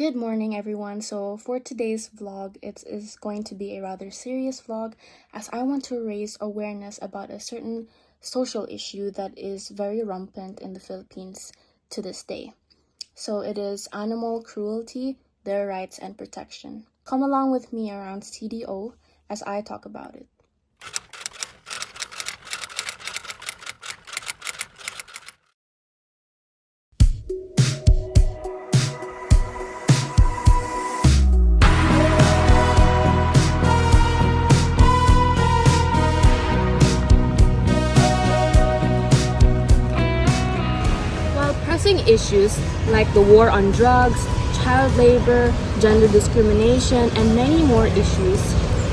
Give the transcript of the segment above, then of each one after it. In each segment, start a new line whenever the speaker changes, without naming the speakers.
Good morning, everyone. So, for today's vlog, it is going to be a rather serious vlog as I want to raise awareness about a certain social issue that is very rampant in the Philippines to this day. So, it is animal cruelty, their rights, and protection. Come along with me around CDO as I talk about it. Pressing issues like the war on drugs, child labor, gender discrimination, and many more issues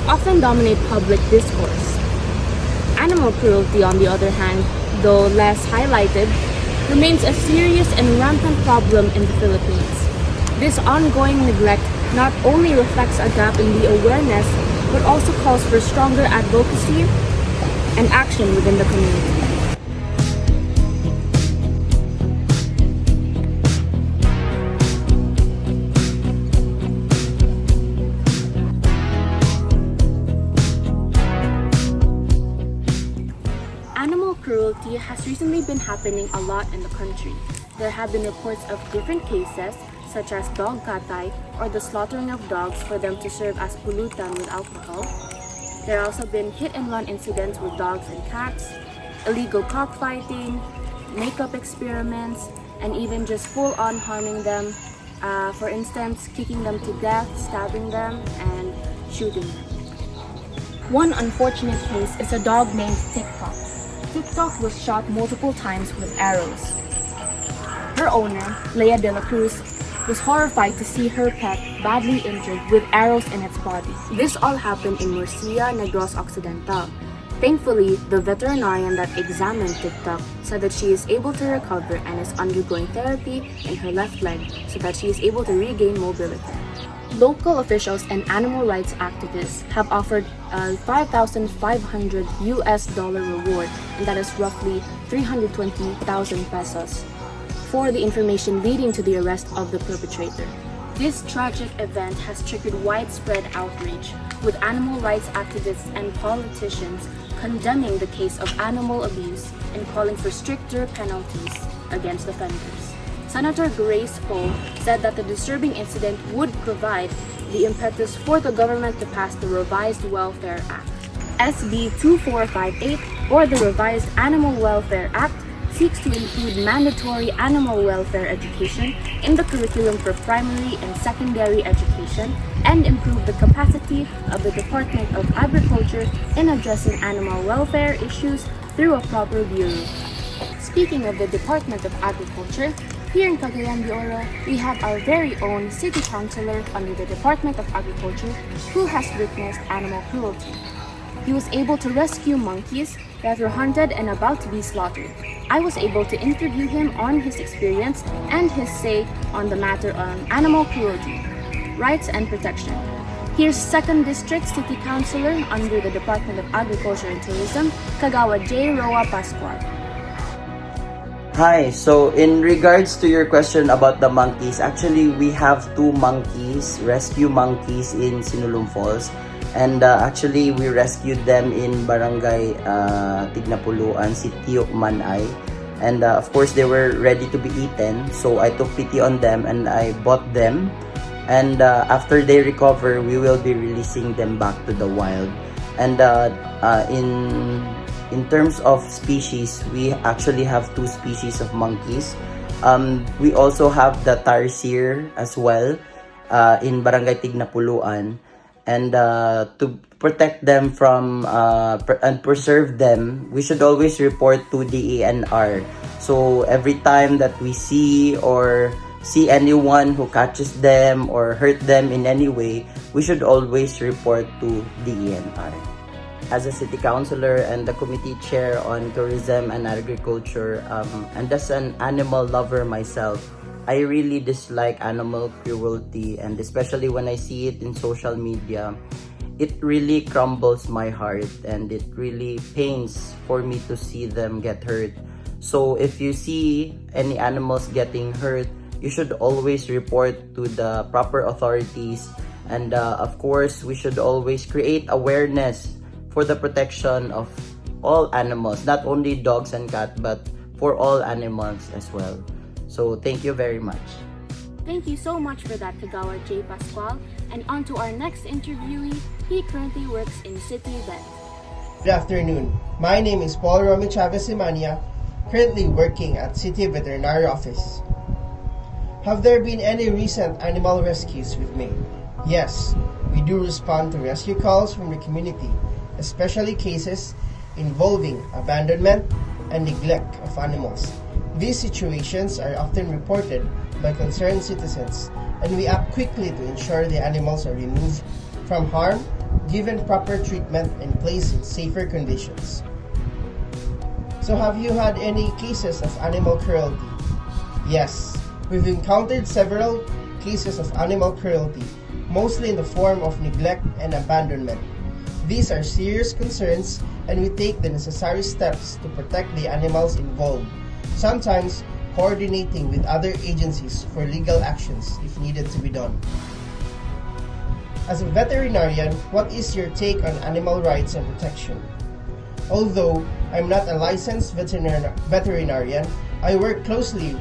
often dominate public discourse. Animal cruelty, on the other hand, though less highlighted, remains a serious and rampant problem in the Philippines. This ongoing neglect not only reflects a gap in the awareness, but also calls for stronger advocacy and action within the community. Animal cruelty has recently been happening a lot in the country. There have been reports of different cases, such as dog katay or the slaughtering of dogs for them to serve as pulutan with alcohol. There have also been hit-and-run incidents with dogs and cats, illegal cockfighting, makeup experiments, and even just full-on harming them. For instance, kicking them to death, stabbing them, and shooting them. One unfortunate case is a dog named TikTok. TikTok was shot multiple times with arrows. Her owner, Leia de la Cruz, was horrified to see her pet badly injured with arrows in its body. This all happened in Murcia, Negros Occidental. Thankfully, the veterinarian that examined TikTok said that she is able to recover and is undergoing therapy in her left leg so that she is able to regain mobility. Local officials and animal rights activists have offered a $5,500 reward, and that is roughly 320,000 pesos, for the information leading to the arrest of the perpetrator. This tragic event has triggered widespread outrage, with animal rights activists and politicians condemning the case of animal abuse and calling for stricter penalties against offenders. Senator Grace Poe said that the disturbing incident would provide the impetus for the government to pass the Revised Welfare Act. SB 2458, or the Revised Animal Welfare Act, seeks to include mandatory animal welfare education in the curriculum for primary and secondary education and improve the capacity of the Department of Agriculture in addressing animal welfare issues through a proper bureau. Speaking of the Department of Agriculture, here in Cagayan de Oro, we have our very own city councilor under the Department of Agriculture who has witnessed animal cruelty. He was able to rescue monkeys that were hunted and about to be slaughtered. I was able to interview him on his experience and his say on the matter on animal cruelty, rights and protection. Here's 2nd District City Councilor under the Department of Agriculture and Tourism, Kagawa J. Roa Pascual.
Hi, so in regards to your question about the monkeys, actually we have 2 monkeys, rescue monkeys in Sinulong Falls. And actually we rescued them in Barangay Tignapuluan, Sitio Manay. And of course they were ready to be eaten, so I took pity on them and I bought them. And after they recover, we will be releasing them back to the wild. And in terms of species, we actually have 2 species of monkeys. We also have the tarsier as well in Barangay Tignapuluan. And to protect them from and preserve them, we should always report to the ENR. So every time that we see anyone who catches them or hurt them in any way, we should always report to the ENR. As a city councilor and the committee chair on tourism and agriculture, and as an animal lover myself, I really dislike animal cruelty, and especially when I see it in social media, it really crumbles my heart and it really pains for me to see them get hurt. So if you see any animals getting hurt, you should always report to the proper authorities. And of course, we should always create awareness for the protection of all animals, not only dogs and cats, but for all animals as well. So thank you very much.
Thank you so much for that, Kagawa J. Pascual. And on to our next interviewee. He currently works in City Vet.
Good afternoon. My name is Paul Romy Chavez Imania, currently working at City Veterinary Office. Have there been any recent animal rescues with me? Yes, we do respond to rescue calls from the community, especially cases involving abandonment and neglect of animals. These situations are often reported by concerned citizens, and we act quickly to ensure the animals are removed from harm, given proper treatment, and placed in safer conditions. So have you had any cases of animal cruelty? Yes, we've encountered several cases of animal cruelty, mostly in the form of neglect and abandonment. These are serious concerns, and we take the necessary steps to protect the animals involved, sometimes coordinating with other agencies for legal actions if needed to be done. As a veterinarian, what is your take on animal rights and protection? Although I'm not a licensed veterinarian, I work closely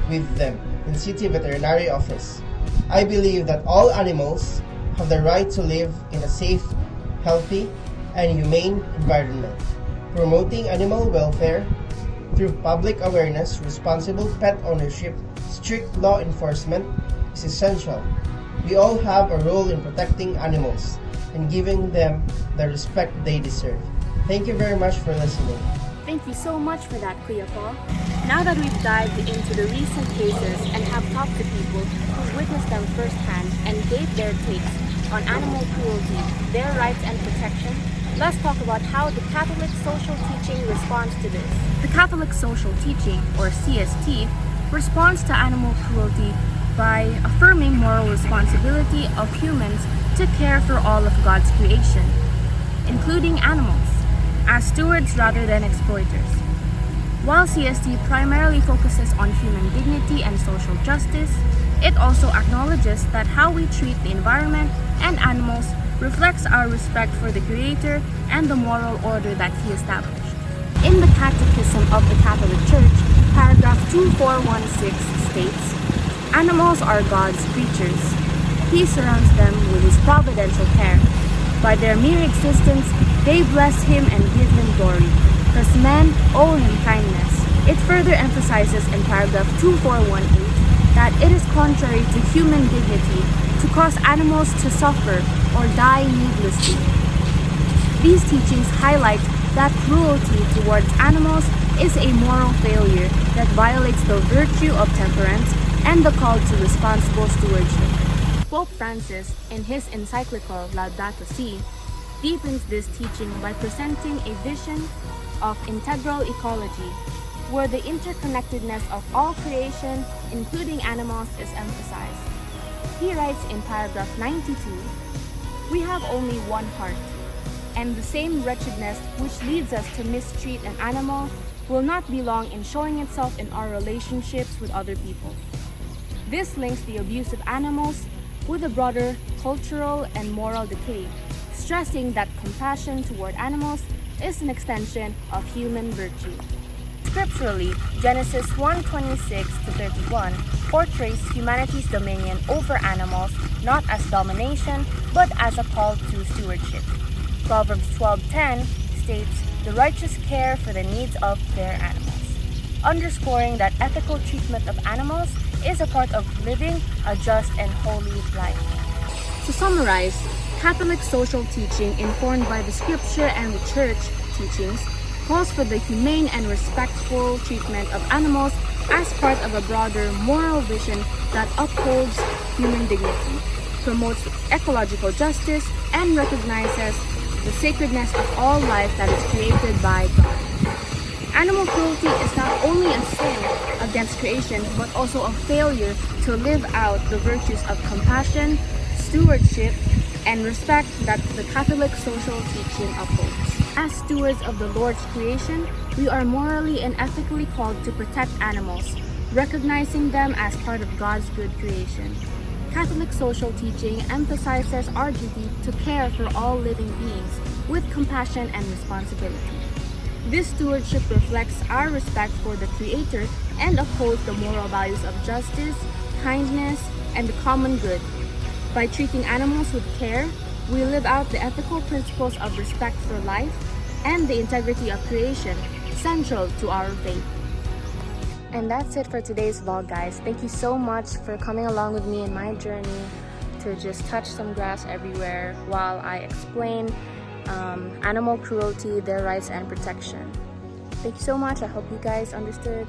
with them in City Veterinary Office. I believe that all animals have the right to live in a safe, healthy, and humane environment. Promoting animal welfare through public awareness, responsible pet ownership, strict law enforcement is essential. We all have a role in protecting animals and giving them the respect they deserve. Thank you very much for listening.
Thank you so much for that, Kuya Paul. Now that we've dived into the recent cases and have talked to people who witnessed them firsthand and gave their takes on animal cruelty, their rights and protection, let's talk about how the Catholic social teaching responds to this. The Catholic social teaching, or CST, responds to animal cruelty by affirming moral responsibility of humans to care for all of God's creation, including animals, as stewards rather than exploiters. While CST primarily focuses on human dignity and social justice, it also acknowledges that how we treat the environment and animals reflects our respect for the Creator and the moral order that He established. In the Catechism of the Catholic Church, paragraph 2416 states, "Animals are God's creatures. He surrounds them with His providential care. By their mere existence, they bless Him and give Him glory. Thus men owe Him kindness." It further emphasizes in paragraph 2418 that it is contrary to human dignity to cause animals to suffer or die needlessly. These teachings highlight that cruelty towards animals is a moral failure that violates the virtue of temperance and the call to responsible stewardship. Pope Francis, in his encyclical Laudato Si, deepens this teaching by presenting a vision of integral ecology, where the interconnectedness of all creation, including animals, is emphasized. He writes in paragraph 92, "We have only one heart, and the same wretchedness which leads us to mistreat an animal will not be long in showing itself in our relationships with other people." This links the abuse of animals with a broader cultural and moral decay, stressing that compassion toward animals is an extension of human virtue. Scripturally, Genesis 1:26-31 portrays humanity's dominion over animals not as domination, but as a call to stewardship. Proverbs 12:10 states the righteous care for the needs of their animals, underscoring that ethical treatment of animals is a part of living a just and holy life. To summarize, Catholic social teaching informed by the Scripture and the Church teachings calls for the humane and respectful treatment of animals as part of a broader moral vision that upholds human dignity, promotes ecological justice, and recognizes the sacredness of all life that is created by God. Animal cruelty is not only a sin against creation, but also a failure to live out the virtues of compassion, stewardship, and respect that the Catholic social teaching upholds. As stewards of the Lord's creation, we are morally and ethically called to protect animals, recognizing them as part of God's good creation. Catholic social teaching emphasizes our duty to care for all living beings with compassion and responsibility. This stewardship reflects our respect for the Creator and upholds the moral values of justice, kindness, and the common good. By treating animals with care, we live out the ethical principles of respect for life and the integrity of creation, central to our faith. And that's it for today's vlog, guys. Thank you so much for coming along with me in my journey to just touch some grass everywhere while I explain animal cruelty, their rights and protection. Thank you so much. I hope you guys understood.